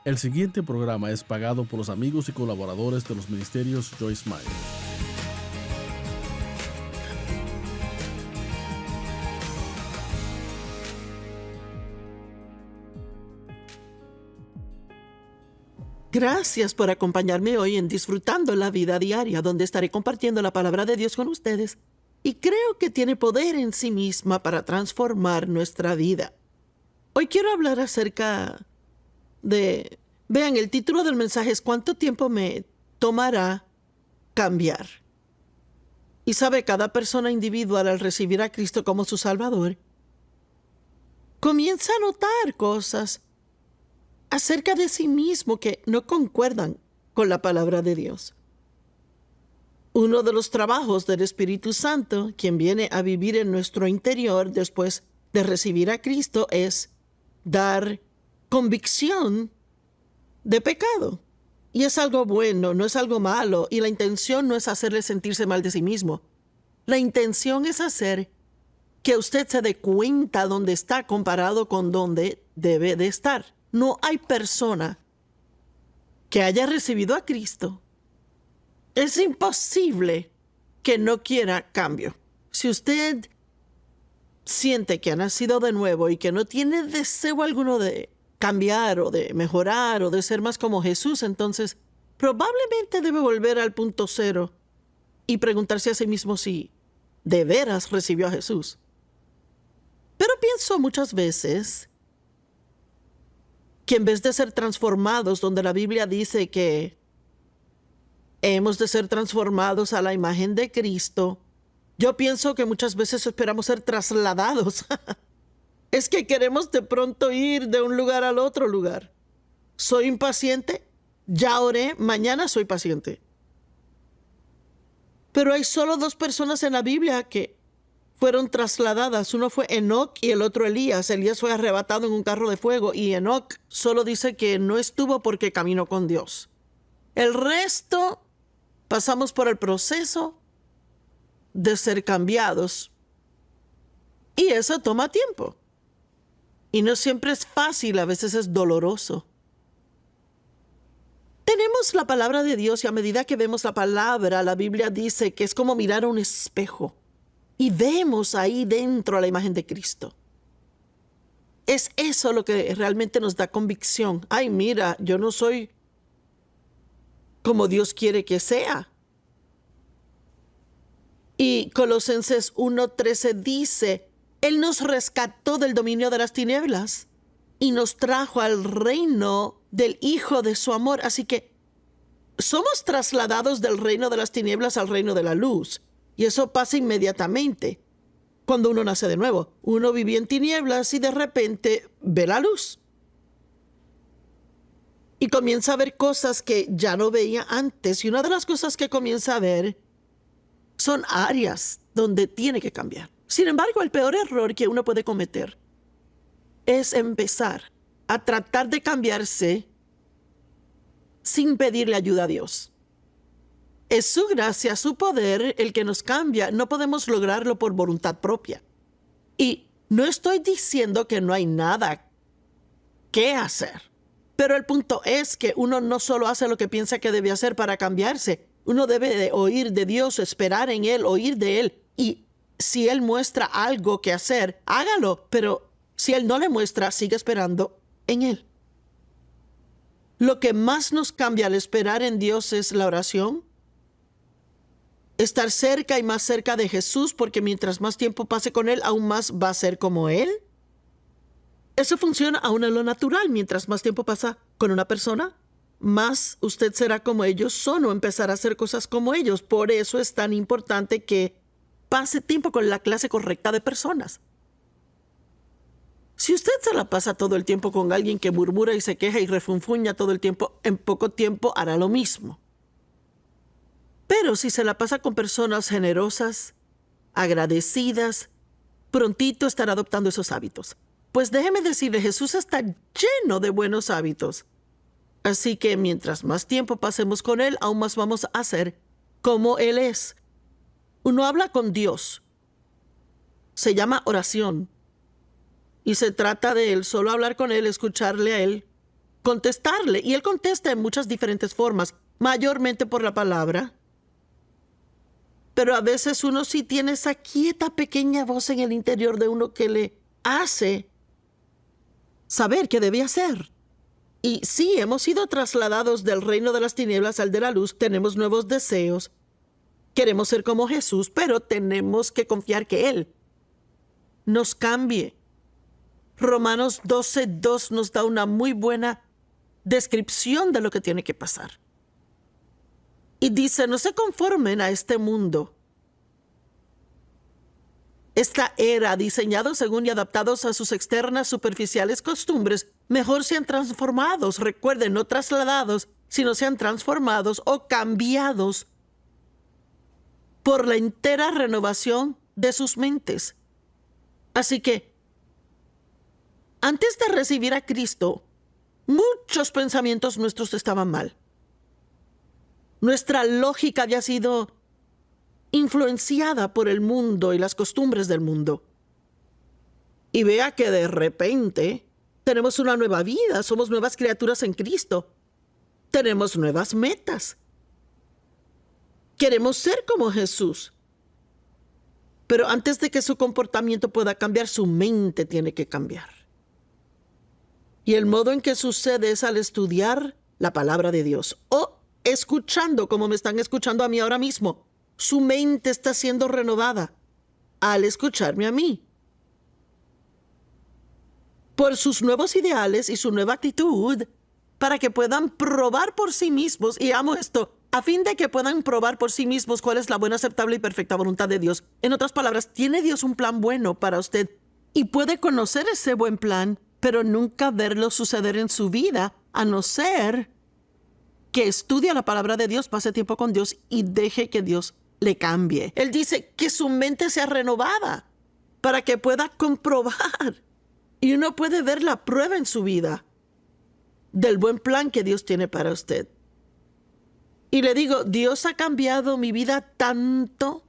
El siguiente programa es pagado por los amigos y colaboradores de los ministerios Joyce Meyer. Gracias por acompañarme hoy en Disfrutando la Vida Diaria, donde estaré compartiendo la palabra de Dios con ustedes. Y creo que tiene poder en sí misma para transformar nuestra vida. Hoy quiero hablar acerca de... Vean, el título del mensaje es ¿Cuánto tiempo me tomará cambiar? Y sabe, cada persona individual al recibir a Cristo como su Salvador, comienza a notar cosas acerca de sí mismo que no concuerdan con la palabra de Dios. Uno de los trabajos del Espíritu Santo, quien viene a vivir en nuestro interior después de recibir a Cristo, es dar convicción de pecado. Y es algo bueno, no es algo malo, y la intención no es hacerle sentirse mal de sí mismo. La intención es hacer que usted se dé cuenta dónde está comparado con dónde debe de estar. No hay persona que haya recibido a Cristo. Es imposible que no quiera cambio. Si usted siente que ha nacido de nuevo y que no tiene deseo alguno de cambiar o de mejorar o de ser más como Jesús, entonces probablemente debe volver al punto cero y preguntarse a sí mismo si de veras recibió a Jesús. Pero pienso muchas veces que en vez de ser transformados, donde la Biblia dice que hemos de ser transformados a la imagen de Cristo, yo pienso que muchas veces esperamos ser trasladados. Es que queremos de pronto ir de un lugar al otro lugar. Soy impaciente, ya oré, mañana soy paciente. Pero hay solo dos personas en la Biblia que fueron trasladadas. Uno fue Enoc y el otro Elías. Elías fue arrebatado en un carro de fuego y Enoc solo dice que no estuvo porque caminó con Dios. El resto pasamos por el proceso de ser cambiados. Y eso toma tiempo. Y no siempre es fácil, a veces es doloroso. Tenemos la palabra de Dios y a medida que vemos la palabra, la Biblia dice que es como mirar a un espejo. Y vemos ahí dentro a la imagen de Cristo. Es eso lo que realmente nos da convicción. Ay, mira, yo no soy como Dios quiere que sea. Y Colosenses 1:13 dice, Él nos rescató del dominio de las tinieblas y nos trajo al reino del Hijo de su amor. Así que somos trasladados del reino de las tinieblas al reino de la luz. Y eso pasa inmediatamente cuando uno nace de nuevo. Uno vivía en tinieblas y de repente ve la luz. Y comienza a ver cosas que ya no veía antes. Y una de las cosas que comienza a ver son áreas donde tiene que cambiar. Sin embargo, el peor error que uno puede cometer es empezar a tratar de cambiarse sin pedirle ayuda a Dios. Es su gracia, su poder el que nos cambia. No podemos lograrlo por voluntad propia. Y no estoy diciendo que no hay nada que hacer. Pero el punto es que uno no solo hace lo que piensa que debe hacer para cambiarse. Uno debe de oír de Dios, esperar en Él, oír de Él. Y si Él muestra algo que hacer, hágalo. Pero si Él no le muestra, sigue esperando en Él. Lo que más nos cambia al esperar en Dios es la oración. Estar cerca y más cerca de Jesús, porque mientras más tiempo pase con Él, aún más va a ser como Él. Eso funciona aún en lo natural. Mientras más tiempo pasa con una persona, más usted será como ellos son o empezará a hacer cosas como ellos. Por eso es tan importante que pase tiempo con la clase correcta de personas. Si usted se la pasa todo el tiempo con alguien que murmura y se queja y refunfuña todo el tiempo, en poco tiempo hará lo mismo. Pero si se la pasa con personas generosas, agradecidas, prontito estará adoptando esos hábitos. Pues déjeme decirle, Jesús está lleno de buenos hábitos. Así que mientras más tiempo pasemos con Él, aún más vamos a ser como Él es. Uno habla con Dios. Se llama oración. Y se trata de Él, solo hablar con Él, escucharle a Él, contestarle. Y Él contesta en muchas diferentes formas, mayormente por la palabra. Pero a veces uno sí tiene esa quieta pequeña voz en el interior de uno que le hace saber qué debe hacer. Y sí, hemos sido trasladados del reino de las tinieblas al de la luz, tenemos nuevos deseos, queremos ser como Jesús, pero tenemos que confiar que Él nos cambie. Romanos 12:2 nos da una muy buena descripción de lo que tiene que pasar. Y dice, no se conformen a este mundo, esta era, diseñados según y adaptados a sus externas superficiales costumbres, mejor sean transformados, recuerden, no trasladados, sino sean transformados o cambiados por la entera renovación de sus mentes. Así que, antes de recibir a Cristo, muchos pensamientos nuestros estaban mal. Nuestra lógica había sido influenciada por el mundo y las costumbres del mundo. Y vea que de repente tenemos una nueva vida, somos nuevas criaturas en Cristo. Tenemos nuevas metas. Queremos ser como Jesús. Pero antes de que su comportamiento pueda cambiar, su mente tiene que cambiar. Y el modo en que sucede es al estudiar la palabra de Dios o escuchando, como me están escuchando a mí ahora mismo. Su mente está siendo renovada al escucharme a mí. Por sus nuevos ideales y su nueva actitud, para que puedan probar por sí mismos, y amo esto, a fin de que puedan probar por sí mismos cuál es la buena, aceptable y perfecta voluntad de Dios. En otras palabras, tiene Dios un plan bueno para usted y puede conocer ese buen plan, pero nunca verlo suceder en su vida, a no ser que estudie la palabra de Dios, pase tiempo con Dios y deje que Dios le cambie. Él dice que su mente sea renovada para que pueda comprobar. Y uno puede ver la prueba en su vida del buen plan que Dios tiene para usted. Y le digo, Dios ha cambiado mi vida tanto.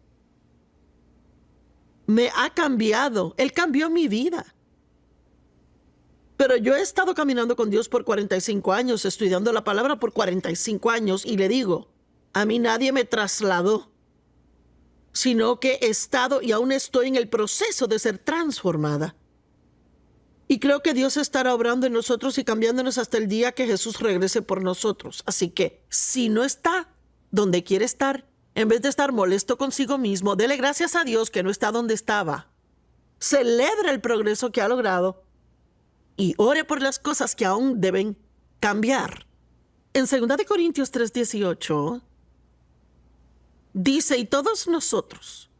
Me ha cambiado. Él cambió mi vida. Pero yo he estado caminando con Dios por 45 años, estudiando la palabra por 45 años. Y le digo, a mí nadie me trasladó, sino que he estado y aún estoy en el proceso de ser transformada. Y creo que Dios estará obrando en nosotros y cambiándonos hasta el día que Jesús regrese por nosotros. Así que, si no está donde quiere estar, en vez de estar molesto consigo mismo, dele gracias a Dios que no está donde estaba. Celebre el progreso que ha logrado y ore por las cosas que aún deben cambiar. En 2 Corintios 3:18 dice, y todos nosotros,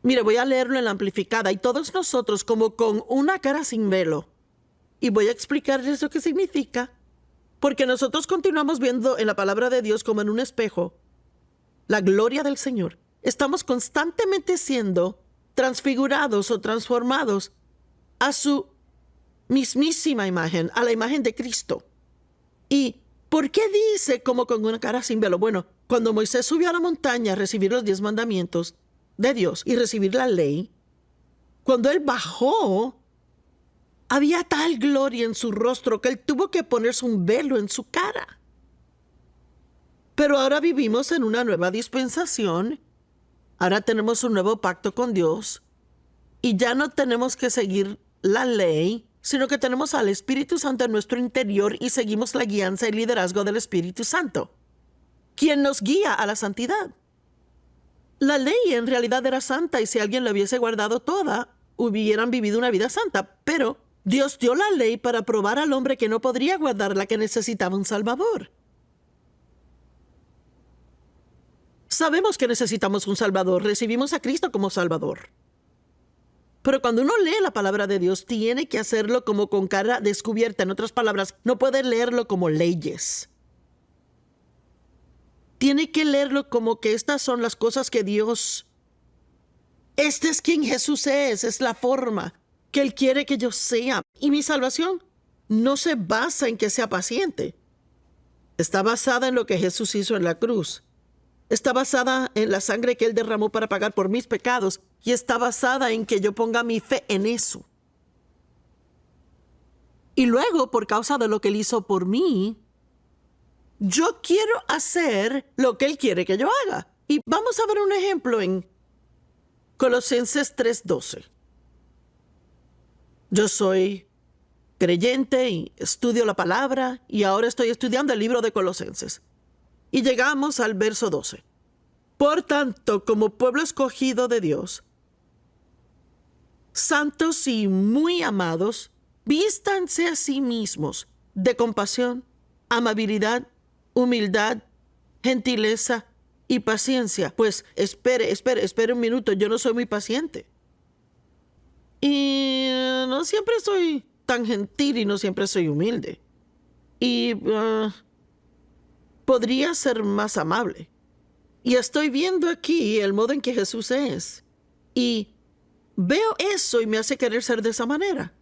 mire, voy a leerlo en la amplificada, y todos nosotros como con una cara sin velo. Y voy a explicarles lo que significa, porque nosotros continuamos viendo en la palabra de Dios como en un espejo la gloria del Señor. Estamos constantemente siendo transfigurados o transformados a su mismísima imagen, a la imagen de Cristo. ¿Y por qué dice como con una cara sin velo? Bueno, cuando Moisés subió a la montaña a recibir los 10 mandamientos de Dios y recibir la ley, cuando él bajó, había tal gloria en su rostro que él tuvo que ponerse un velo en su cara. Pero ahora vivimos en una nueva dispensación. Ahora tenemos un nuevo pacto con Dios y ya no tenemos que seguir la ley, sino que tenemos al Espíritu Santo en nuestro interior y seguimos la guianza y liderazgo del Espíritu Santo, quien nos guía a la santidad. La ley en realidad era santa y si alguien la hubiese guardado toda, hubieran vivido una vida santa. Pero Dios dio la ley para probar al hombre que no podría guardarla, que necesitaba un Salvador. Sabemos que necesitamos un Salvador. Recibimos a Cristo como Salvador. Pero cuando uno lee la palabra de Dios, tiene que hacerlo como con cara descubierta. En otras palabras, no puede leerlo como leyes. Tiene que leerlo como que estas son las cosas que Dios... Este es quien Jesús es la forma que Él quiere que yo sea. Y mi salvación no se basa en que sea paciente. Está basada en lo que Jesús hizo en la cruz. Está basada en la sangre que Él derramó para pagar por mis pecados. Y está basada en que yo ponga mi fe en eso. Y luego, por causa de lo que Él hizo por mí, yo quiero hacer lo que Él quiere que yo haga. Y vamos a ver un ejemplo en Colosenses 3:12. Yo soy creyente y estudio la palabra y ahora estoy estudiando el libro de Colosenses. Y llegamos al verso 12. Por tanto, como pueblo escogido de Dios, santos y muy amados, vístanse a sí mismos de compasión, amabilidad, humildad, gentileza y paciencia. Pues espere un minuto, yo no soy muy paciente. Y no siempre soy tan gentil y no siempre soy humilde. Y podría ser más amable. Y estoy viendo aquí el modo en que Jesús es. Y veo eso y me hace querer ser de esa manera.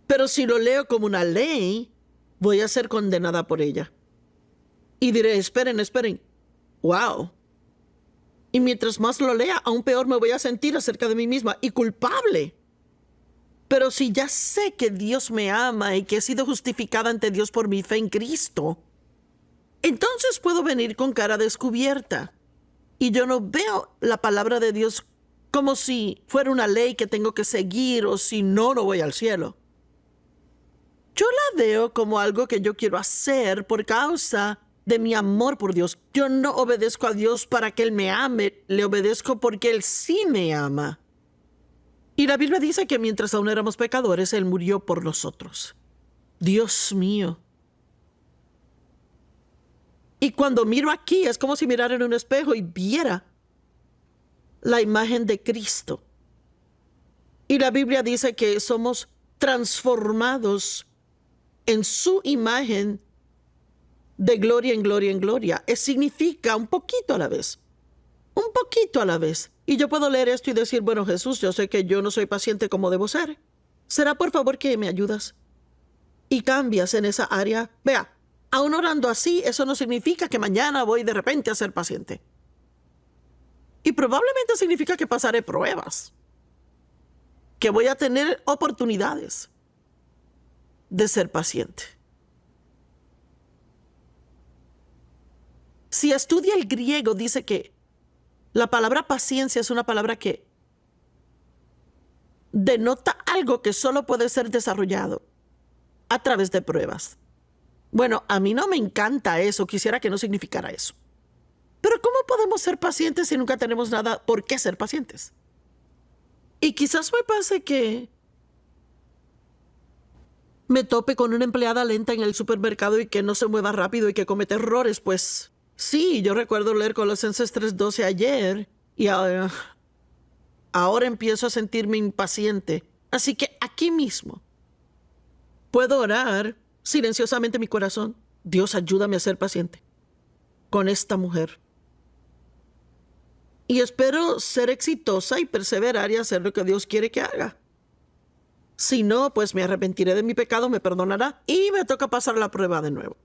Pero si lo leo como una ley, voy a ser condenada por ella. Y diré, esperen. ¡Wow! Y mientras más lo lea, aún peor me voy a sentir acerca de mí misma y culpable. Pero si ya sé que Dios me ama y que he sido justificada ante Dios por mi fe en Cristo, entonces puedo venir con cara descubierta. Y yo no veo la palabra de Dios como si fuera una ley que tengo que seguir o si no, no voy al cielo. Yo la veo como algo que yo quiero hacer por causa de mi amor por Dios. Yo no obedezco a Dios para que Él me ame, le obedezco porque Él sí me ama. Y la Biblia dice que mientras aún éramos pecadores, Él murió por nosotros. Dios mío. Y cuando miro aquí, es como si mirara en un espejo y viera la imagen de Cristo. Y la Biblia dice que somos transformados en su imagen de gloria en gloria en gloria. Significa un poquito a la vez. Un poquito a la vez. Y yo puedo leer esto y decir, bueno, Jesús, yo sé que yo no soy paciente como debo ser. ¿Será por favor que me ayudas? Y cambias en esa área. Vea, aún orando así, eso no significa que mañana voy de repente a ser paciente. Y probablemente significa que pasaré pruebas. Que voy a tener oportunidades de ser paciente. Si estudia el griego, dice que la palabra paciencia es una palabra que denota algo que solo puede ser desarrollado a través de pruebas. Bueno, a mí no me encanta eso, quisiera que no significara eso. Pero ¿cómo podemos ser pacientes si nunca tenemos nada por qué ser pacientes? Y quizás me pase que me tope con una empleada lenta en el supermercado y que no se mueva rápido y que comete errores, pues sí, yo recuerdo leer Colosenses 3:12 ayer y ahora empiezo a sentirme impaciente. Así que aquí mismo puedo orar silenciosamente en mi corazón. Dios, ayúdame a ser paciente con esta mujer. Y espero ser exitosa y perseverar y hacer lo que Dios quiere que haga. Si no, pues me arrepentiré de mi pecado, me perdonará y me toca pasar la prueba de nuevo.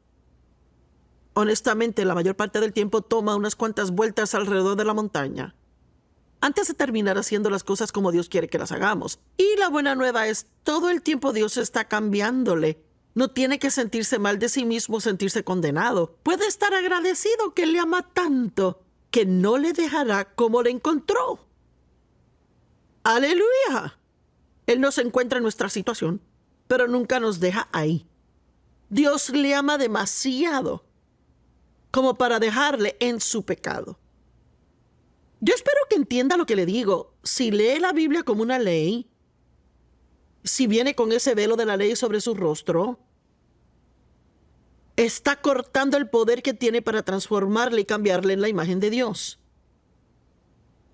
Honestamente, la mayor parte del tiempo toma unas cuantas vueltas alrededor de la montaña antes de terminar haciendo las cosas como Dios quiere que las hagamos. Y la buena nueva es, todo el tiempo Dios está cambiándole. No tiene que sentirse mal de sí mismo, sentirse condenado. Puede estar agradecido que le ama tanto que no le dejará como le encontró. ¡Aleluya! Él nos encuentra en nuestra situación, pero nunca nos deja ahí. Dios le ama demasiado como para dejarle en su pecado. Yo espero que entienda lo que le digo. Si lee la Biblia como una ley, si viene con ese velo de la ley sobre su rostro, está cortando el poder que tiene para transformarle y cambiarle en la imagen de Dios.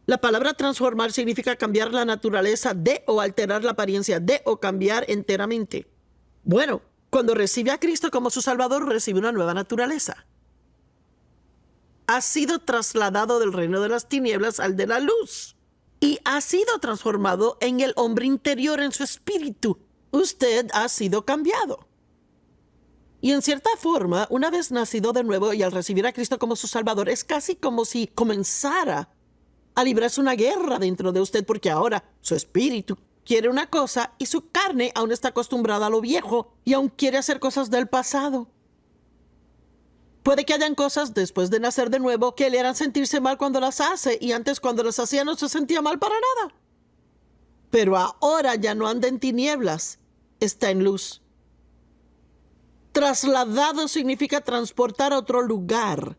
La palabra transformar significa cambiar la naturaleza de o alterar la apariencia de o cambiar enteramente. Bueno, cuando recibe a Cristo como su Salvador, recibe una nueva naturaleza. Ha sido trasladado del reino de las tinieblas al de la luz. Y ha sido transformado en el hombre interior, en su espíritu. Usted ha sido cambiado. Y en cierta forma, una vez nacido de nuevo y al recibir a Cristo como su Salvador, es casi como si comenzara a librarse una guerra dentro de usted, porque ahora su espíritu quiere una cosa y su carne aún está acostumbrada a lo viejo y aún quiere hacer cosas del pasado. Puede que hayan cosas después de nacer de nuevo que le harán sentirse mal cuando las hace y antes cuando las hacía no se sentía mal para nada. Pero ahora ya no anda en tinieblas, está en luz. Trasladado significa transportar a otro lugar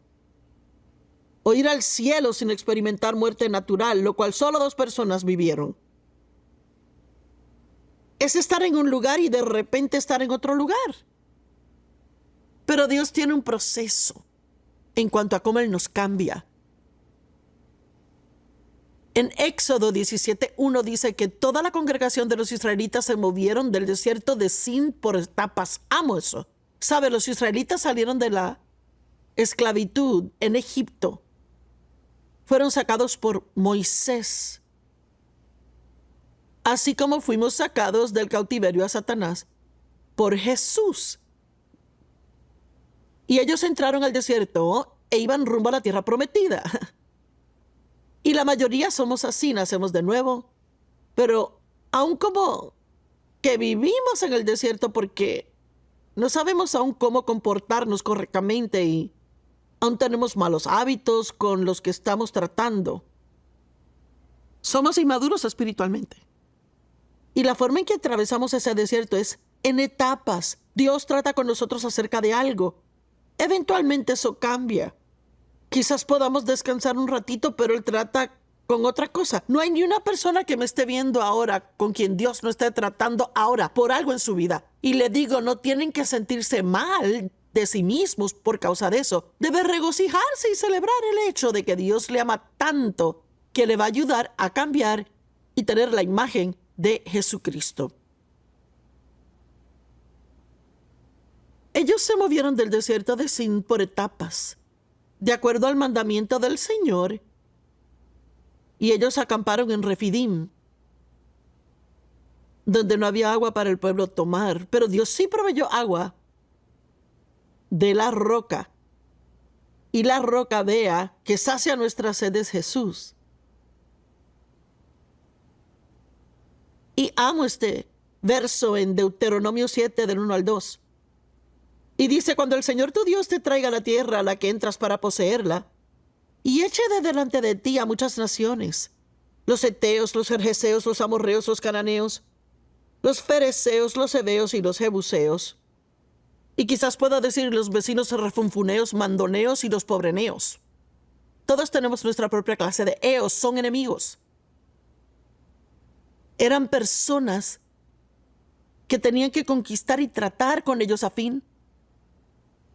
o ir al cielo sin experimentar muerte natural, lo cual solo 2 personas vivieron. Es estar en un lugar y de repente estar en otro lugar. Pero Dios tiene un proceso en cuanto a cómo Él nos cambia. En Éxodo 17:1 dice que toda la congregación de los israelitas se movieron del desierto de Sin por etapas. Amo eso. ¿Sabe? Los israelitas salieron de la esclavitud en Egipto. Fueron sacados por Moisés. Así como fuimos sacados del cautiverio a Satanás por Jesús. Y ellos entraron al desierto e iban rumbo a la tierra prometida. Y la mayoría somos así, nacemos de nuevo. Pero aún como que vivimos en el desierto porque no sabemos aún cómo comportarnos correctamente y aún tenemos malos hábitos con los que estamos tratando. Somos inmaduros espiritualmente. Y la forma en que atravesamos ese desierto es en etapas. Dios trata con nosotros acerca de algo. Eventualmente eso cambia. Quizás podamos descansar un ratito, pero Él trata con otra cosa. No hay ni una persona que me esté viendo ahora con quien Dios no esté tratando ahora por algo en su vida. Y le digo, no tienen que sentirse mal de sí mismos por causa de eso. Debe regocijarse y celebrar el hecho de que Dios le ama tanto que le va a ayudar a cambiar y tener la imagen de Jesucristo. Ellos se movieron del desierto de Sin por etapas, de acuerdo al mandamiento del Señor, y ellos acamparon en Refidim, donde no había agua para el pueblo tomar, pero Dios sí proveyó agua de la roca, y la roca, vea, que sacia nuestra sed es Jesús. Y amo este verso en Deuteronomio 7, del 1 al 2. Y dice, cuando el Señor tu Dios te traiga a la tierra a la que entras para poseerla, y eche de delante de ti a muchas naciones, los heteos, los gergeseos, los amorreos, los cananeos, los fereceos, los heveos y los jebuseos. Y quizás pueda decir los vecinos refunfuneos, mandoneos y los pobreneos. Todos tenemos nuestra propia clase de eos, son enemigos. Eran personas que tenían que conquistar y tratar con ellos a fin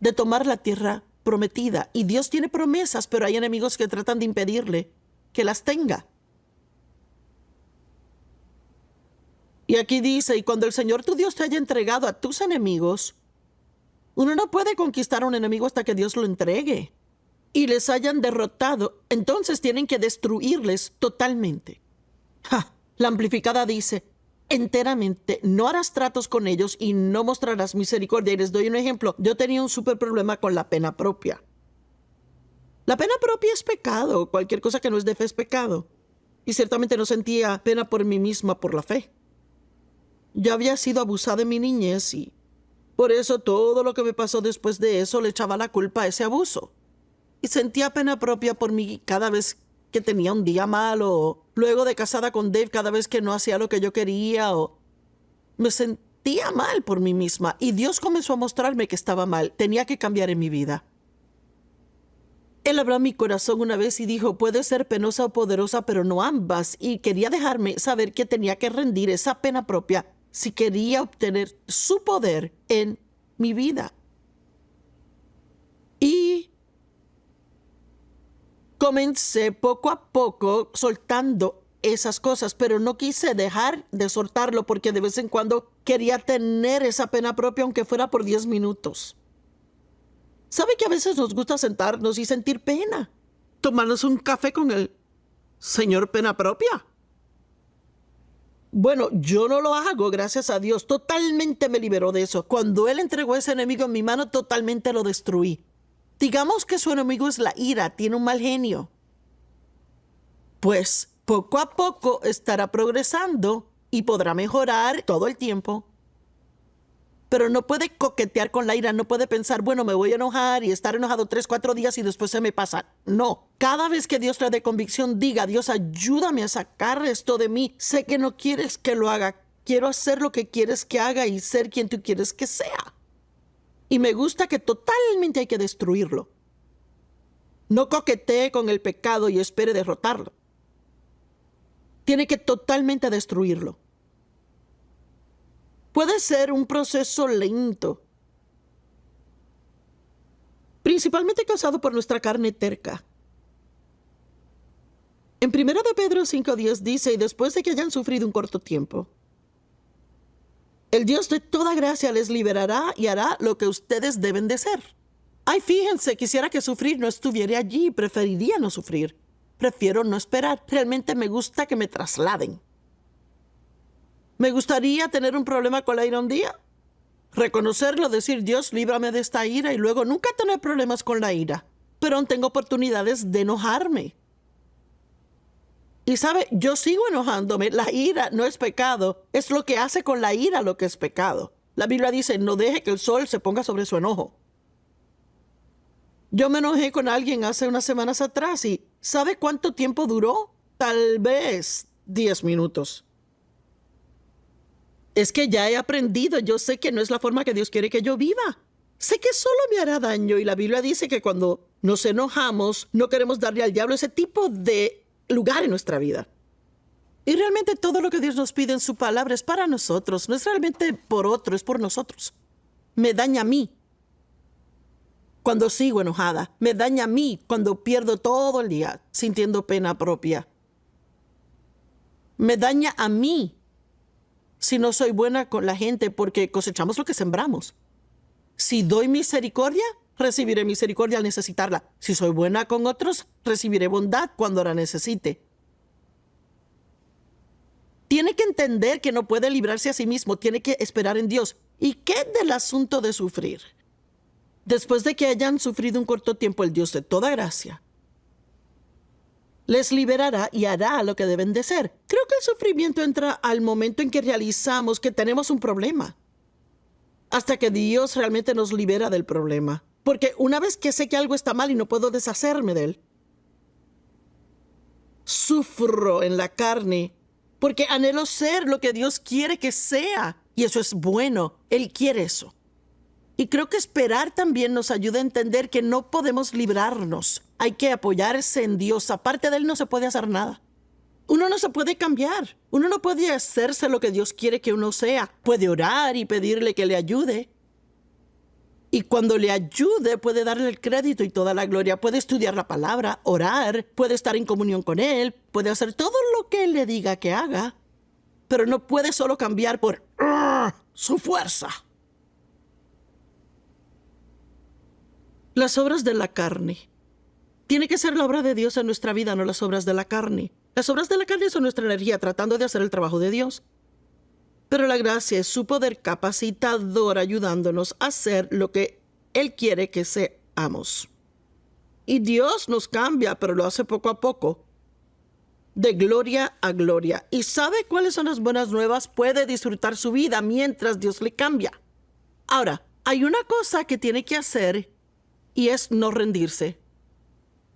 de tomar la tierra prometida. Y Dios tiene promesas, pero hay enemigos que tratan de impedirle que las tenga. Y aquí dice, y cuando el Señor tu Dios te haya entregado a tus enemigos, uno no puede conquistar a un enemigo hasta que Dios lo entregue y les hayan derrotado, entonces tienen que destruirles totalmente. La amplificada dice, enteramente, no harás tratos con ellos y no mostrarás misericordia. Y les doy un ejemplo. Yo tenía un súper problema con la pena propia. La pena propia es pecado. Cualquier cosa que no es de fe es pecado. Y ciertamente no sentía pena por mí misma por la fe. Yo había sido abusada en mi niñez y por eso todo lo que me pasó después de eso le echaba la culpa a ese abuso. Y sentía pena propia por mí cada vez que tenía un día malo, luego de casada con Dave cada vez que no hacía lo que yo quería, o me sentía mal por mí misma. Y Dios comenzó a mostrarme que estaba mal, tenía que cambiar en mi vida. Él abrió mi corazón una vez y dijo, puede ser penosa o poderosa, pero no ambas. Y quería dejarme saber que tenía que rendir esa pena propia si quería obtener su poder en mi vida. Y comencé poco a poco soltando esas cosas, pero no quise dejar de soltarlo porque de vez en cuando quería tener esa pena propia, aunque fuera por 10 minutos. ¿Sabe que a veces nos gusta sentarnos y sentir pena? Tomarnos un café con el señor pena propia. Bueno, yo no lo hago, gracias a Dios. Totalmente me liberó de eso. Cuando Él entregó a ese enemigo en mi mano, totalmente lo destruí. Digamos que su enemigo es la ira, tiene un mal genio. Pues poco a poco estará progresando y podrá mejorar todo el tiempo. Pero no puede coquetear con la ira, no puede pensar, bueno, me voy a enojar y estar enojado 3, 4 días y después se me pasa. No, cada vez que Dios le dé convicción, diga, Dios, ayúdame a sacar esto de mí. Sé que no quieres que lo haga, quiero hacer lo que quieres que haga y ser quien tú quieres que sea. Y me gusta que totalmente hay que destruirlo. No coquetee con el pecado y espere derrotarlo. Tiene que totalmente destruirlo. Puede ser un proceso lento, principalmente causado por nuestra carne terca. En 1 Pedro 5:10 dice, y después de que hayan sufrido un corto tiempo, el Dios de toda gracia les liberará y hará lo que ustedes deben de ser. Ay, fíjense, quisiera que sufrir no estuviera allí, preferiría no sufrir. Prefiero no esperar. Realmente me gusta que me trasladen. ¿Me gustaría tener un problema con la ira un día? Reconocerlo, decir, Dios, líbrame de esta ira y luego nunca tener problemas con la ira. Pero aún tengo oportunidades de enojarme. Y sabe, yo sigo enojándome. La ira no es pecado. Es lo que hace con la ira lo que es pecado. La Biblia dice, no deje que el sol se ponga sobre su enojo. Yo me enojé con alguien hace unas semanas atrás y ¿sabe cuánto tiempo duró? Tal vez 10 minutos. Es que ya he aprendido, yo sé que no es la forma que Dios quiere que yo viva. Sé que solo me hará daño y la Biblia dice que cuando nos enojamos no queremos darle al diablo ese tipo de lugar en nuestra vida. Y realmente todo lo que Dios nos pide en su palabra es para nosotros, no es realmente por otro, es por nosotros. Me daña a mí cuando sigo enojada, me daña a mí cuando pierdo todo el día sintiendo pena propia. Me daña a mí si no soy buena con la gente porque cosechamos lo que sembramos. Si doy misericordia, recibiré misericordia al necesitarla. Si soy buena con otros, recibiré bondad cuando la necesite. Tiene que entender que no puede librarse a sí mismo, tiene que esperar en Dios. ¿Y qué del asunto de sufrir? Después de que hayan sufrido un corto tiempo, el Dios de toda gracia les liberará y hará lo que deben de ser. Creo que el sufrimiento entra al momento en que realizamos que tenemos un problema, hasta que Dios realmente nos libera del problema. Porque una vez que sé que algo está mal y no puedo deshacerme de él, sufro en la carne porque anhelo ser lo que Dios quiere que sea. Y eso es bueno. Él quiere eso. Y creo que esperar también nos ayuda a entender que no podemos librarnos. Hay que apoyarse en Dios. Aparte de Él no se puede hacer nada. Uno no se puede cambiar. Uno no puede hacerse lo que Dios quiere que uno sea. Puede orar y pedirle que le ayude. Y cuando le ayude, puede darle el crédito y toda la gloria. Puede estudiar la palabra, orar, puede estar en comunión con Él, puede hacer todo lo que Él le diga que haga. Pero no puede solo cambiar por su fuerza. Las obras de la carne. Tiene que ser la obra de Dios en nuestra vida, no las obras de la carne. Las obras de la carne son nuestra energía tratando de hacer el trabajo de Dios. Pero la gracia es su poder capacitador ayudándonos a hacer lo que Él quiere que seamos. Y Dios nos cambia, pero lo hace poco a poco, de gloria a gloria. ¿Y sabe cuáles son las buenas nuevas? Puede disfrutar su vida mientras Dios le cambia. Ahora, hay una cosa que tiene que hacer y es no rendirse.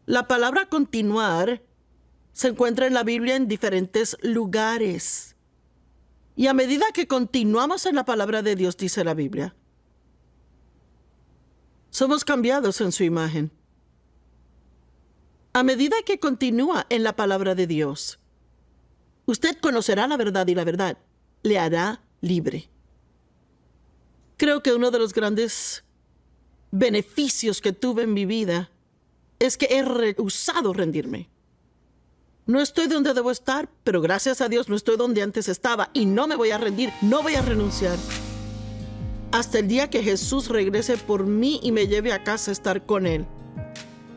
La palabra continuar se encuentra en la Biblia en diferentes lugares. Y a medida que continuamos en la palabra de Dios, dice la Biblia, somos cambiados en su imagen. A medida que continúa en la palabra de Dios, usted conocerá la verdad y la verdad le hará libre. Creo que uno de los grandes beneficios que tuve en mi vida es que he rehusado rendirme. No estoy donde debo estar, pero gracias a Dios no estoy donde antes estaba y no me voy a rendir, no voy a renunciar. Hasta el día que Jesús regrese por mí y me lleve a casa a estar con Él.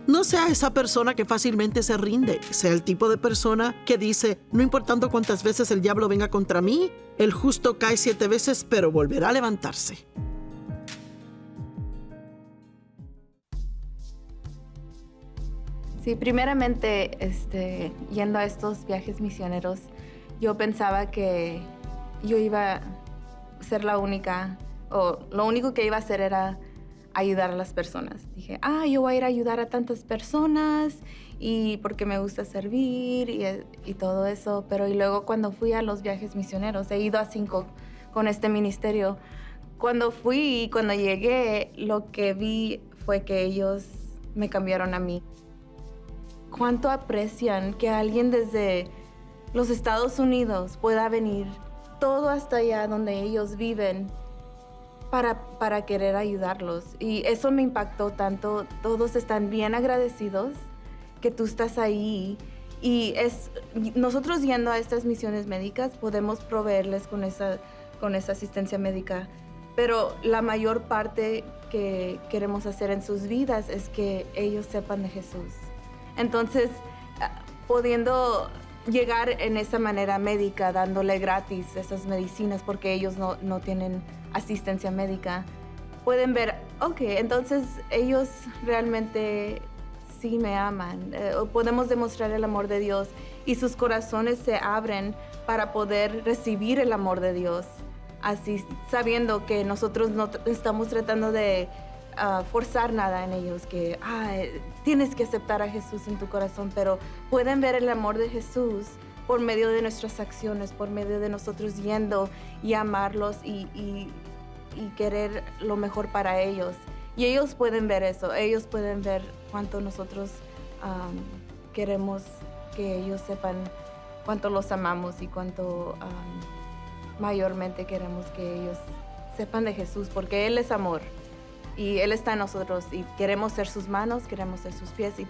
No sea esa persona que fácilmente se rinde, sea el tipo de persona que dice, no importando cuántas veces el diablo venga contra mí, el justo cae 7 veces, pero volverá a levantarse. Sí, primeramente, yendo a estos viajes misioneros, yo pensaba que yo iba a ser la única, o lo único que iba a hacer era ayudar a las personas. Dije, yo voy a ir a ayudar a tantas personas y porque me gusta servir y todo eso. Pero y luego cuando fui a los viajes misioneros, he ido a 5 con este ministerio. Cuando fui y cuando llegué, lo que vi fue que ellos me cambiaron a mí. Cuánto aprecian que alguien desde los Estados Unidos pueda venir todo hasta allá donde ellos viven para querer ayudarlos. Y eso me impactó tanto. Todos están bien agradecidos que tú estás ahí. Y nosotros yendo a estas misiones médicas podemos proveerles con esa asistencia médica. Pero la mayor parte que queremos hacer en sus vidas es que ellos sepan de Jesús. Entonces, pudiendo llegar en esa manera médica, dándole gratis esas medicinas porque ellos no tienen asistencia médica, pueden ver, entonces ellos realmente sí me aman. Podemos demostrar el amor de Dios y sus corazones se abren para poder recibir el amor de Dios. Así, sabiendo que nosotros no estamos tratando de forzar nada en ellos, que tienes que aceptar a Jesús en tu corazón, pero pueden ver el amor de Jesús por medio de nuestras acciones, por medio de nosotros yendo y amarlos y querer lo mejor para ellos. Y ellos pueden ver eso, ellos pueden ver cuánto nosotros queremos que ellos sepan cuánto los amamos y cuánto mayormente queremos que ellos sepan de Jesús, porque Él es amor y Él está en nosotros y queremos ser sus manos, queremos ser sus pies y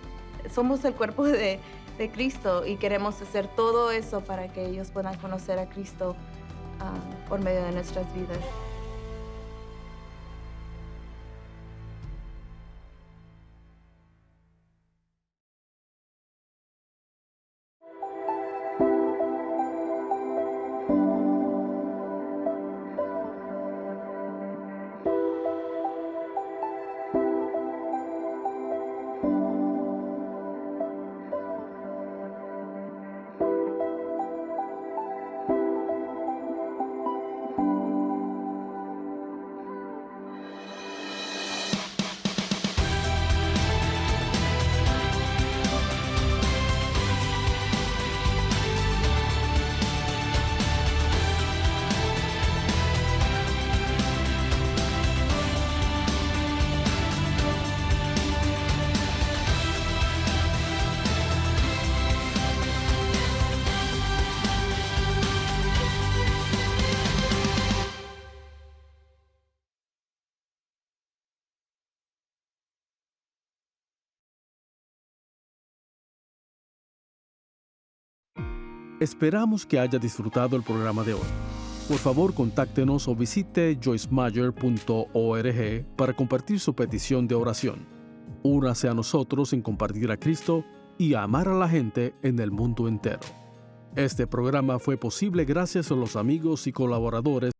somos el cuerpo de Cristo y queremos hacer todo eso para que ellos puedan conocer a Cristo por medio de nuestras vidas. Esperamos que haya disfrutado el programa de hoy. Por favor, contáctenos o visite joycemeyer.org para compartir su petición de oración. Únase a nosotros en compartir a Cristo y a amar a la gente en el mundo entero. Este programa fue posible gracias a los amigos y colaboradores